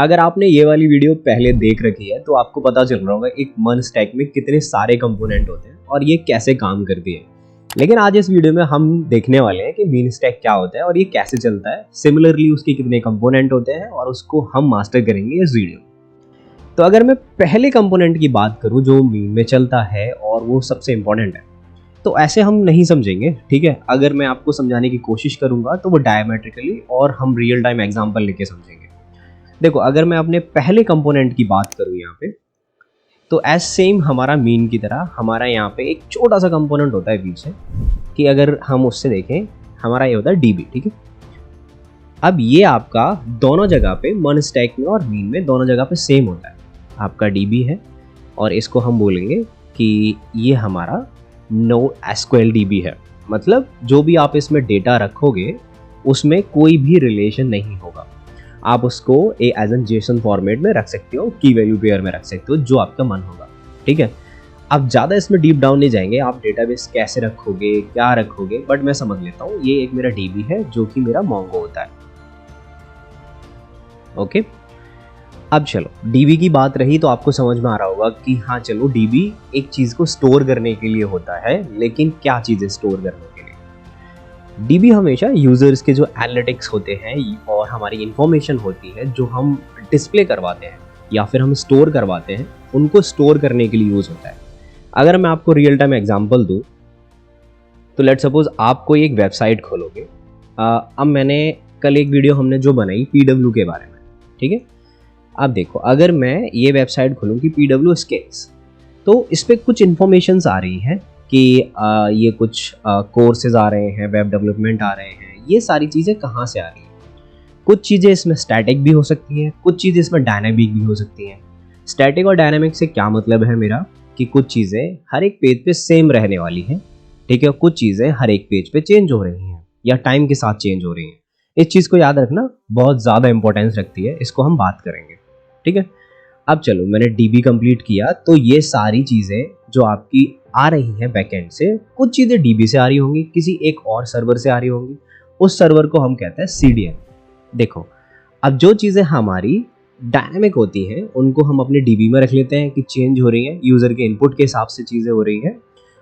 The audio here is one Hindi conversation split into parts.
अगर आपने ये वाली वीडियो पहले देख रखी है तो आपको पता चल रहा होगा एक मन स्टैक में कितने सारे कंपोनेंट होते हैं और ये कैसे काम करती है। लेकिन आज इस वीडियो में हम देखने वाले हैं कि मीन स्टैक क्या होता है और ये कैसे चलता है, सिमिलरली उसके कितने कंपोनेंट होते हैं और उसको हम मास्टर करेंगे इस वीडियो में। तो अगर मैं पहले कंपोनेंट की बात करूं जो मीन में चलता है और वो सबसे इंपॉर्टेंट है, तो ऐसे हम नहीं समझेंगे, ठीक है। अगर मैं आपको समझाने की कोशिश करूंगा तो वो डायमेट्रिकली और हम रियल टाइम एग्जांपल लेके समझेंगे। देखो, अगर मैं अपने पहले कंपोनेंट की बात करूं यहाँ पे, तो एज सेम हमारा मीन की तरह हमारा यहाँ पे एक छोटा सा कंपोनेंट होता है पीछे, कि अगर हम उससे देखें हमारा ये होता है डीबी, ठीक है। अब ये आपका दोनों जगह पे मन स्टैक में और मीन में दोनों जगह पे सेम होता है, आपका डीबी है और इसको हम बोलेंगे कि ये हमारा नो एसक्यूएल डीबी है। मतलब जो भी आप इसमें डेटा रखोगे उसमें कोई भी रिलेशन नहीं होगा, आप उसको एज एन जेसन फॉर्मेट में रख सकते हो, की वैल्यू पेयर में रख सकते हो, जो आपका मन होगा, ठीक है। अब ज़्यादा इसमें डीप डाउन नहीं जाएंगे, आप डेटाबेस कैसे रखोगे क्या रखोगे, बट मैं समझ लेता हूँ। ये एक मेरा डीबी है जो कि मेरा मोंगो होता है, ओके। अब चलो, डीबी की बात रही तो आपको समझ में आ रहा होगा कि हाँ चलो, डीबी एक चीज़ को स्टोर करने के लिए होता है, लेकिन क्या चीज़ें स्टोर करने के लिए। डीबी हमेशा यूजर्स के जो एनालिटिक्स होते हैं और हमारी इंफॉर्मेशन होती है जो हम डिस्प्ले करवाते हैं या फिर हम स्टोर करवाते हैं, उनको स्टोर करने के लिए यूज़ होता है। अगर मैं आपको रियल टाइम एग्जांपल दूं, तो लेट्स सपोज आप कोई एक वेबसाइट खोलोगे। अब मैंने कल एक वीडियो हमने जो बनाई पीडब्ल्यू के बारे में, ठीक है। अब देखो, अगर मैं ये वेबसाइट खोलूँ कि पीडब्ल्यू स्किल्स, तो इस पर कुछ इन्फॉर्मेशंस आ रही हैं कि ये कुछ कोर्सेज आ रहे हैं, वेब डेवलपमेंट आ रहे हैं। ये सारी चीज़ें कहाँ से आ रही हैं? कुछ चीज़ें इसमें स्टैटिक भी हो सकती हैं, कुछ चीज़ें इसमें डायनामिक भी हो सकती हैं। स्टैटिक और डायनामिक से क्या मतलब है मेरा, कि कुछ चीज़ें हर एक पेज पे सेम रहने वाली हैं, ठीक है। कुछ चीज़ें हर एक पेज पे चेंज हो रही हैं या टाइम के साथ चेंज हो रही हैं। इस चीज़ को याद रखना बहुत ज़्यादा इंपॉर्टेंस रखती है, इसको हम बात करेंगे, ठीक है। अब चलो, मैंने डीबी कंप्लीट किया, तो ये सारी चीज़ें जो आपकी आ रही हैं बैकएंड से, कुछ चीज़ें डीबी से आ रही होंगी, किसी एक और सर्वर से आ रही होंगी, उस सर्वर को हम कहते हैं सीडीएन। देखो, अब जो चीज़ें हमारी डायनामिक होती हैं उनको हम अपने डीबी में रख लेते हैं कि चेंज हो रही हैं, यूज़र के इनपुट के हिसाब से चीज़ें हो रही हैं,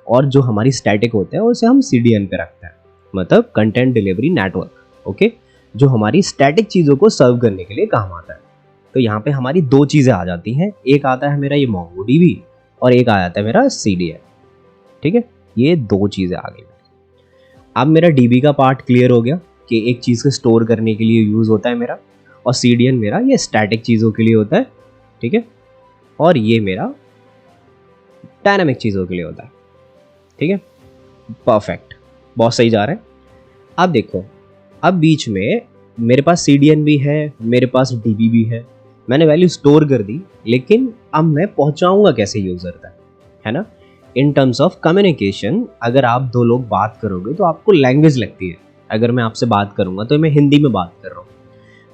और जो हमारी स्टैटिक होते हैं उसे हम सीडीएन पे रखते हैं, मतलब कंटेंट डिलीवरी नेटवर्क, ओके, जो हमारी स्टैटिक चीज़ों को सर्व करने के लिए काम आता है। तो यहाँ पे हमारी दो चीज़ें आ जाती हैं, एक आता है मेरा ये मोंगो डीबी और एक आ जाता है मेरा सीडीएन, ठीक है। ये दो चीज़ें आ गई। अब मेरा डीबी का पार्ट क्लियर हो गया कि एक चीज़ को स्टोर करने के लिए यूज़ होता है मेरा, और सीडीएन मेरा ये स्टैटिक चीज़ों के लिए होता है, ठीक है, और ये मेरा डायनामिक चीज़ों के लिए होता है, ठीक है। परफेक्ट, बहुत सही जा रहा है। अब देखो, अब बीच में मेरे पास सीडीएन भी है, मेरे पास डीबी भी है, मैंने वैल्यू स्टोर कर दी, लेकिन अब मैं पहुंचाऊंगा कैसे यूज़र तक, है ना। इन टर्म्स ऑफ कम्युनिकेशन, अगर आप दो लोग बात करोगे तो आपको लैंग्वेज लगती है। अगर मैं आपसे बात करूंगा तो मैं हिंदी में बात कर रहा हूँ,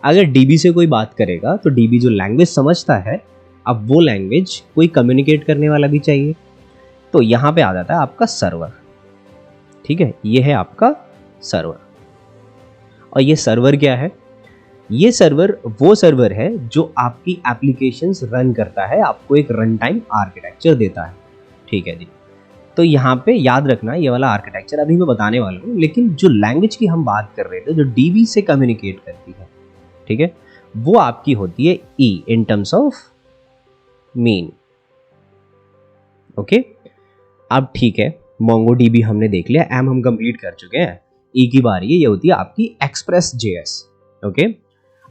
अगर डीबी से कोई बात करेगा तो डीबी जो लैंग्वेज समझता है, अब वो लैंग्वेज कोई कम्युनिकेट करने वाला भी चाहिए, तो यहाँ पे आ जाता है आपका सर्वर, ठीक है। ये है आपका सर्वर, और ये सर्वर क्या है? ये सर्वर वो सर्वर है जो आपकी एप्लीकेशंस रन करता है, आपको एक रन टाइम आर्किटेक्चर देता है, ठीक है जी। तो यहाँ पे याद रखना, ये वाला आर्किटेक्चर अभी मैं बताने वाला हूँ, लेकिन जो लैंग्वेज की हम बात कर रहे थे जो डीबी से कम्युनिकेट करती है, ठीक है, वो आपकी होती है E in terms of mean, okay. अब ठीक है, मोंगो डीबी हमने देख लिया, एम हम कंप्लीट कर चुके हैं, ई की बारी है, ये होती है आपकी एक्सप्रेस जेएस, ओके।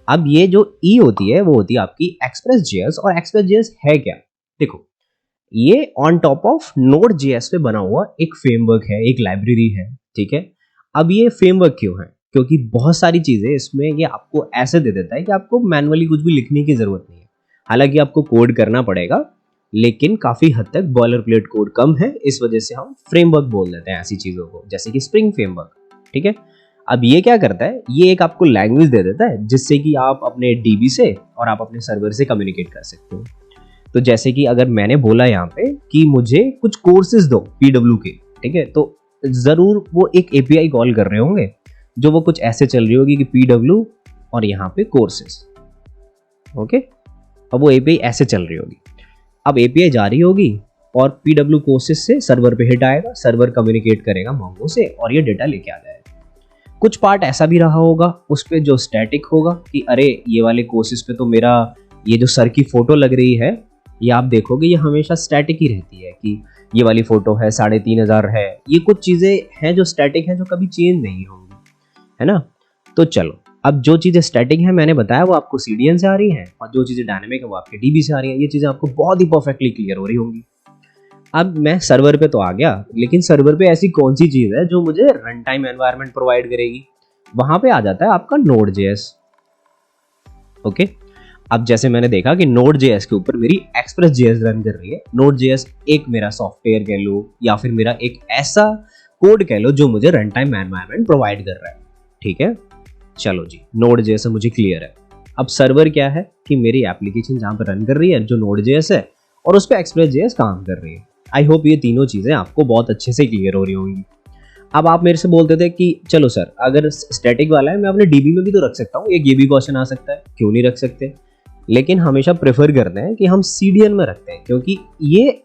अब ये जो ई होती है वो होती है आपकी एक्सप्रेस जेएस, और एक्सप्रेस जेएस है क्या? देखो, ये on top of node JS पे बना हुआ एक फ्रेमवर्क है, एक लाइब्रेरी है, ठीक है। अब ये फ्रेमवर्क क्यों है? क्योंकि बहुत सारी चीजें इसमें ये आपको ऐसे दे देता है कि आपको मैनुअली कुछ भी लिखने की जरूरत नहीं है। हालांकि आपको कोड करना पड़ेगा, लेकिन काफी हद तक बॉयलर प्लेट कोड कम है, इस वजह से हम फ्रेमवर्क बोल देते हैं ऐसी चीजों को, जैसे कि स्प्रिंग फ्रेमवर्क, ठीक है। अब ये क्या करता है, ये एक आपको लैंग्वेज दे देता है जिससे कि आप अपने डीबी से और आप अपने सर्वर से कम्युनिकेट कर सकते हो। तो जैसे कि अगर मैंने बोला यहाँ पे कि मुझे कुछ कोर्सेज दो पीडब्ल्यू के, ठीक है, तो जरूर वो एक एपीआई कॉल कर रहे होंगे जो वो कुछ ऐसे चल रही होगी कि पीडब्ल्यू और यहाँ पे कोर्सेज, ओके, अब वो एपीआई ऐसे चल रही होगी। अब एपीआई जा रही होगी और पीडब्ल्यू कोर्सेस से सर्वर पे हिट आएगा, सर्वर कम्युनिकेट करेगा मोंगो से और ये डेटा लेके आ जाएगा। कुछ पार्ट ऐसा भी रहा होगा उस पे जो स्टैटिक होगा कि अरे ये वाले कोर्सेज पे तो मेरा ये जो सर की फोटो लग रही है, ये आप देखोगे ये हमेशा स्टैटिक ही रहती है कि ये वाली फोटो है 3500 है। ये कुछ चीज़ें हैं जो स्टैटिक हैं, जो कभी चेंज नहीं होंगी, है ना। तो चलो, अब जो चीज़ें स्टैटिक हैं मैंने बताया वो आपको सीडीएन से आ रही हैं, और जो चीज़ें डायनेमिक है वो आपके डीबी से आ रही हैं। ये चीज़ें आपको बहुत ही परफेक्टली क्लियर हो रही होंगी। अब मैं सर्वर पे तो आ गया, लेकिन सर्वर पे ऐसी कौन सी चीज़ है जो मुझे रन टाइम एनवायरनमेंट प्रोवाइड करेगी? वहां पे आ जाता है आपका Node.js। ओके, अब जैसे मैंने देखा कि Node.js के ऊपर मेरी Express.js रन कर रही है। Node.js एक मेरा सॉफ्टवेयर कह लो या फिर मेरा एक ऐसा कोड कह लो जो मुझे रन टाइम एनवायरनमेंट प्रोवाइड कर रहा है। ठीक है, चलो जी, Node.js से मुझे क्लियर है। अब सर्वर क्या है कि मेरी एप्लीकेशन जहां पर रन कर रही है जो Node.js है, और उस पर Express.js काम कर रही है। आई होप ये तीनों चीज़ें आपको बहुत अच्छे से क्लियर हो रही होंगी। अब आप मेरे से बोलते थे कि चलो सर, अगर स्टैटिक वाला है मैं अपने डीबी में भी तो रख सकता हूँ, एक ये भी क्वेश्चन आ सकता है, क्यों नहीं रख सकते? लेकिन हमेशा प्रेफर करते हैं कि हम सीडीएन में रखते हैं, क्योंकि ये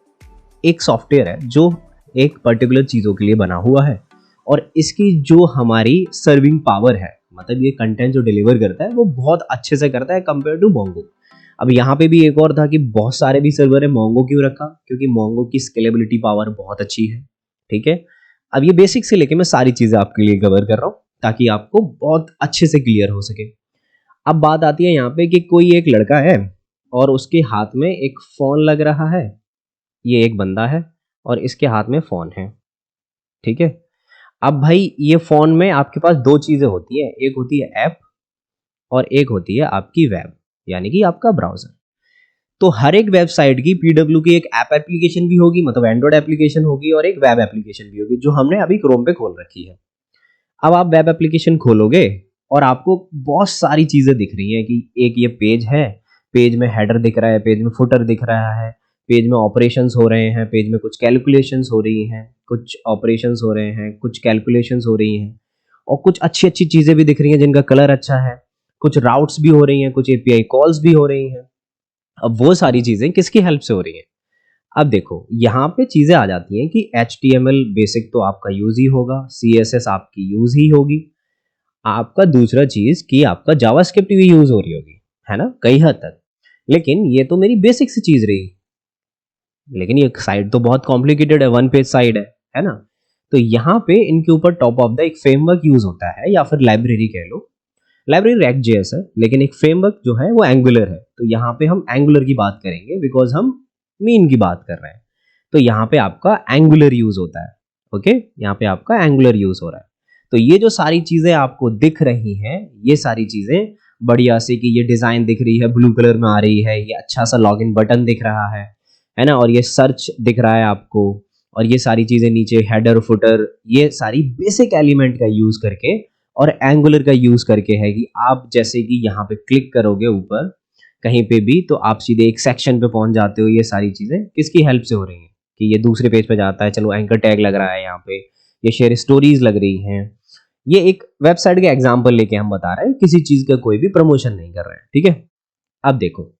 एक सॉफ्टवेयर है जो एक पर्टिकुलर चीज़ों के लिए बना हुआ है, और इसकी जो हमारी सर्विंग पावर है, मतलब ये कंटेंट जो डिलीवर करता है वो बहुत अच्छे से करता है कंपेयर टू मोंगो। अब यहाँ पे भी एक और था कि बहुत सारे भी सर्वर है, मोंगो क्यों रखा? क्योंकि मोंगो की स्केलेबिलिटी पावर बहुत अच्छी है। ठीक है, अब ये बेसिक से लेके मैं सारी चीज़ें आपके लिए कवर कर रहा हूँ ताकि आपको बहुत अच्छे से क्लियर हो सके। अब बात आती है यहाँ पे कि कोई एक लड़का है और उसके हाथ में एक फ़ोन लग रहा है। ये एक बंदा है और इसके हाथ में फ़ोन है। ठीक है, अब भाई ये फ़ोन में आपके पास दो चीज़ें होती हैं, एक होती है ऐप और एक होती है आपकी वेब, यानी कि आपका ब्राउज़र। तो हर एक वेबसाइट की पीडब्ल्यू की एक ऐप एप्लीकेशन भी होगी, मतलब एंड्रॉयड एप्लीकेशन होगी, और एक वेब एप्लीकेशन भी होगी जो हमने अभी क्रोम पे खोल रखी है। अब आप वेब एप्लीकेशन खोलोगे और आपको बहुत सारी चीज़ें दिख रही हैं कि एक ये पेज है, पेज में हेडर दिख रहा है, पेज में फुटर दिख रहा है, पेज में ऑपरेशंस हो रहे हैं, पेज में कुछ कैलकुलेशंस हो रही हैं, कुछ ऑपरेशंस हो रहे हैं, कुछ कैलकुलेशंस हो रही हैं, और कुछ अच्छी अच्छी चीज़ें भी दिख रही हैं जिनका कलर अच्छा है, कुछ राउट्स भी हो रही हैं, कुछ एपीआई कॉल्स भी हो रही हैं। अब वो सारी चीज़ें किसकी हेल्प से हो रही हैं? अब देखो, यहाँ पे चीज़ें आ जाती हैं कि HTML बेसिक तो आपका यूज़ ही होगा, CSS आपकी यूज़ ही होगी, आपका दूसरा चीज़ कि आपका जावास्क्रिप्ट भी यूज़ हो रही होगी, है ना, कई हद तक। लेकिन ये तो मेरी बेसिक सी चीज़ रही, लेकिन ये साइट तो बहुत कॉम्प्लिकेटेड है, वन पेज साइट है ना। तो यहाँ पे इनके ऊपर टॉप ऑफ द एक फ्रेमवर्क यूज़ होता है, या फिर लाइब्रेरी कह लो। लाइब्रेरी React.js है, लेकिन एक फ्रेमवर्क जो है वो एंगुलर है। तो यहाँ पे हम एंगुलर की बात करेंगे बिकॉज हम मीन की बात कर रहे हैं। तो यहाँ पे आपका एंगुलर यूज होता है। ओके, यहाँ पे आपका एंगुलर यूज हो रहा है। तो ये जो सारी चीजें आपको दिख रही हैं, ये सारी चीजें बढ़िया से कि ये डिजाइन दिख रही है, ब्लू कलर में आ रही है, ये अच्छा सा लॉगिन बटन दिख रहा है ना, और ये सर्च दिख रहा है आपको, और ये सारी चीजें नीचे हेडर फुटर, ये सारी बेसिक एलिमेंट का यूज करके और एंगुलर का यूज करके है कि आप जैसे कि यहाँ पे क्लिक करोगे ऊपर कहीं पे भी तो आप सीधे एक सेक्शन पे पहुंच जाते हो। ये सारी चीजें किसकी हेल्प से हो रही हैं कि ये दूसरे पेज पे जाता है, चलो एंकर टैग लग रहा है यहाँ पे, ये शेयर स्टोरीज लग रही हैं। ये एक वेबसाइट का एग्जांपल लेके हम बता रहे हैं, किसी चीज का कोई भी प्रमोशन नहीं कर रहे हैं। ठीक है, अब देखो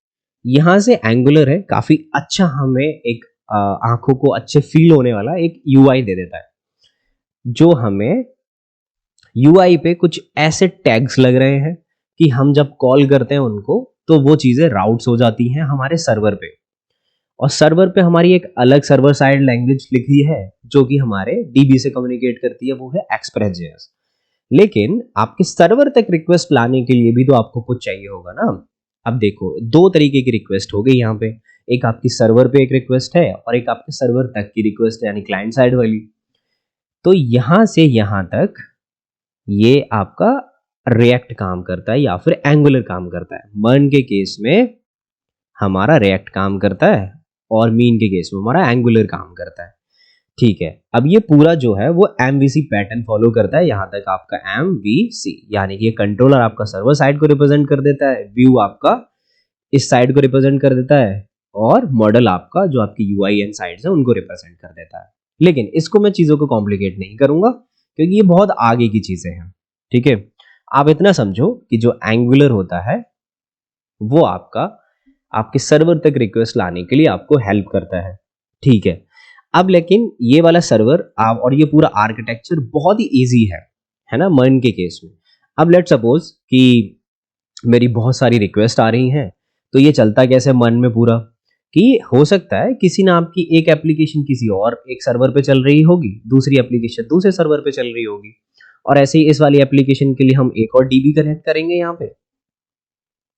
यहाँ से एंगुलर है, काफी अच्छा हमें एक आंखों को अच्छे फील होने वाला एक यूआई दे देता है, जो हमें यूआई पे कुछ ऐसे टैग्स लग रहे हैं कि हम जब कॉल करते हैं उनको तो वो चीज़ें राउट्स हो जाती हैं हमारे सर्वर पे, और सर्वर पे हमारी एक अलग सर्वर साइड लैंग्वेज लिखी है जो कि हमारे डीबी से कम्युनिकेट करती है, वो है Express.js। लेकिन आपके सर्वर तक रिक्वेस्ट लाने के लिए भी तो आपको कुछ चाहिए होगा ना। अब देखो, दो तरीके की रिक्वेस्ट हो गई यहाँ पे, एक आपकी सर्वर पे एक रिक्वेस्ट है और एक आपके सर्वर तक की रिक्वेस्ट है, यानी क्लाइंट साइड वाली। तो यहाँ से यहाँ तक ये आपका रिएक्ट काम करता है या फिर एंगुलर काम करता है। मर्न के केस में हमारा रिएक्ट काम करता है और मीन के केस में हमारा एंगुलर काम करता है। ठीक है, अब ये पूरा जो है वो MVC पैटर्न फॉलो करता है। यहाँ तक आपका MVC, यानी कि ये कंट्रोलर आपका सर्वर साइड को रिप्रेजेंट कर देता है, व्यू आपका इस साइड को रिप्रेजेंट कर देता है, और मॉडल आपका जो आपकी UIN साइड्स है उनको रिप्रेजेंट कर देता है। लेकिन इसको मैं चीज़ों को कॉम्प्लिकेट नहीं करूंगा क्योंकि ये बहुत आगे की चीज़ें हैं। ठीक है, आप इतना समझो कि जो एंगुलर होता है वो आपके सर्वर तक रिक्वेस्ट लाने के लिए आपको हेल्प करता है, ठीक है। अब लेकिन ये वाला सर्वर आप और ये पूरा आर्किटेक्चर बहुत ही इजी है ना मर्न के केस में। अब लेट सपोज कि मेरी बहुत सारी रिक्वेस्ट आ रही हैं, तो ये चलता कैसे मर्न में पूरा, कि हो सकता है किसी ने आपकी एक एप्लीकेशन किसी और एक सर्वर पे चल रही होगी, दूसरी एप्लीकेशन दूसरे सर्वर पे चल रही होगी, और ऐसे ही इस वाली एप्लीकेशन के लिए हम एक और डीबी कनेक्ट करेंगे यहाँ पे,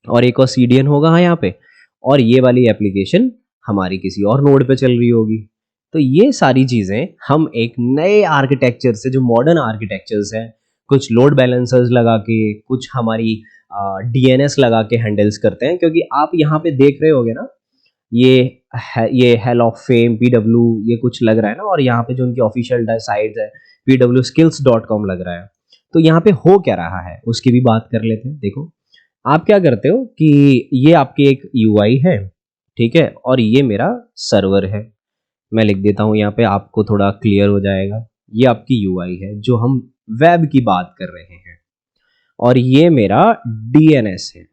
और एक और सीडीएन होगा यहाँ पे, और ये वाली एप्लीकेशन हमारी किसी और नोड पे चल रही होगी। तो ये सारी चीज़ें हम एक नए आर्किटेक्चर से, जो मॉडर्न आर्किटेक्चर्स हैं, कुछ लोड बैलेंसर्स लगा के, कुछ हमारी डीएनएस लगा के हैंडल्स करते हैं। क्योंकि आप यहाँ पे देख रहे होगे ना, ये हेल ऑफ फेम पीडब्ल्यू ये कुछ लग रहा है ना, और यहाँ पे जो उनकी ऑफिशियल साइट्स है pwskills.com लग रहा है। तो यहाँ पे हो क्या रहा है उसकी भी बात कर लेते हैं। देखो आप क्या करते हो कि ये आपकी एक यूआई है, ठीक है, और ये मेरा सर्वर है। मैं लिख देता हूँ यहाँ पे, आपको थोड़ा क्लियर हो जाएगा। ये आपकी यूआई है जो हम वेब की बात कर रहे हैं, और ये मेरा डीएनएस है।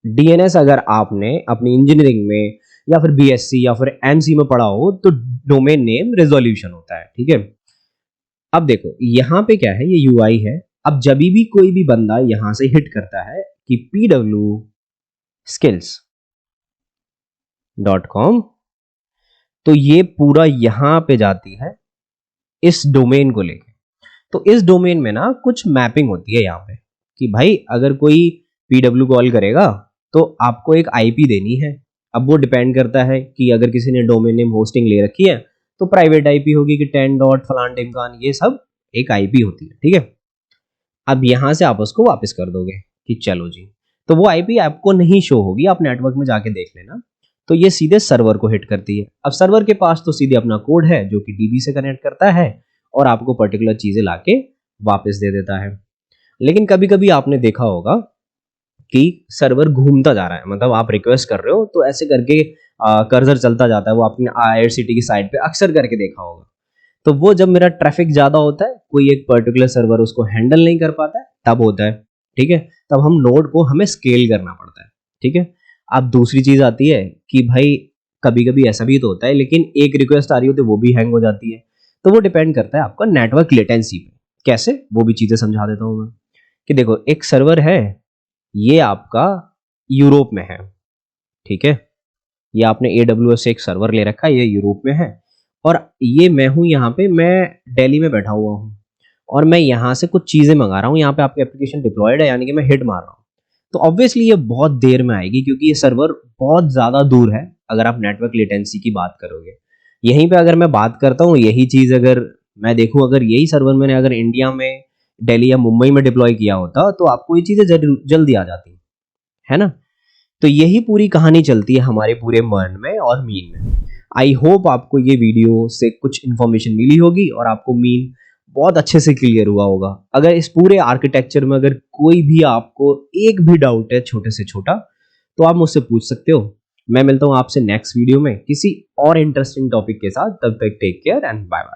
डीएनएस अगर आपने अपनी इंजीनियरिंग में या फिर बीएससी या फिर एमसी में पढ़ा हो तो डोमेन नेम रेजोल्यूशन होता है, ठीक है। अब देखो यहाँ पे क्या है, ये यूआई है। अब जब भी कोई भी बंदा यहां से हिट करता है कि pwskills.com, तो ये पूरा यहां पे जाती है इस डोमेन को लेके। तो इस डोमेन में ना कुछ मैपिंग होती है यहाँ पे कि भाई अगर कोई पीडब्ल्यू कॉल करेगा तो आपको एक आईपी देनी है। अब वो डिपेंड करता है कि अगर किसी ने डोमेन नेम होस्टिंग ले रखी है तो प्राइवेट आईपी होगी कि 10 डॉट फलान टिमकान, ये सब एक आईपी होती है, ठीक है। अब यहां से आप उसको वापस कर दोगे कि चलो जी, तो वो आईपी आपको नहीं शो होगी, आप नेटवर्क में जाके देख लेना। तो ये सीधे सर्वर को हिट करती है। अब सर्वर के पास तो सीधे अपना कोड है जो कि डीबी से कनेक्ट करता है और आपको पर्टिकुलर चीजें लाके वापस दे देता है। लेकिन कभी कभी आपने देखा होगा कि सर्वर घूमता जा रहा है, मतलब आप रिक्वेस्ट कर रहे हो तो ऐसे करके कर्सर चलता जाता है। वो आपने आईआरसीटी की साइट पे अक्सर करके देखा होगा। तो वो जब मेरा ट्रैफिक ज्यादा होता है, कोई एक पर्टिकुलर सर्वर उसको हैंडल नहीं कर पाता है, तब होता है, ठीक है। तब हम नोड को हमें स्केल करना पड़ता है, ठीक है। अब दूसरी चीज आती है कि भाई कभी कभी ऐसा भी तो होता है, लेकिन एक रिक्वेस्ट आ रही होती है वो भी हैंग हो जाती है। तो वो डिपेंड करता है आपका नेटवर्क लेटेंसी पे। कैसे, वो भी चीजें समझा देता हूं मैं। कि देखो एक सर्वर है, ये आपका यूरोप में है, ठीक है। ये आपने AWS से एक सर्वर ले रखा है, ये यूरोप में है, और ये मैं हूं यहाँ पे, मैं दिल्ली में बैठा हुआ हूँ, और मैं यहाँ से कुछ चीज़ें मंगा रहा हूँ। यहाँ पे आपकी एप्लीकेशन डिप्लॉयड है, यानी कि मैं हिट मार रहा हूँ। तो ऑब्वियसली ये बहुत देर में आएगी क्योंकि ये सर्वर बहुत ज़्यादा दूर है अगर आप नेटवर्क लेटेंसी की बात करोगे। यहीं पे अगर मैं बात करता हूँ, यही चीज़ अगर मैं देखूँ, अगर यही सर्वर मैंने अगर इंडिया में दिल्ली या मुंबई में डिप्लॉय किया होता तो आपको ये चीज़ें जल्दी आ जाती, है ना। तो यही पूरी कहानी चलती है हमारे पूरे मर्न में और मीन में। आई होप आपको ये वीडियो से कुछ इन्फॉर्मेशन मिली होगी और आपको मीन बहुत अच्छे से क्लियर हुआ होगा। अगर इस पूरे आर्किटेक्चर में अगर कोई भी आपको एक भी डाउट है छोटे से छोटा, तो आप मुझसे पूछ सकते हो। मैं मिलता हूँ आपसे नेक्स्ट वीडियो में किसी और इंटरेस्टिंग टॉपिक के साथ। तब तक take care and bye bye.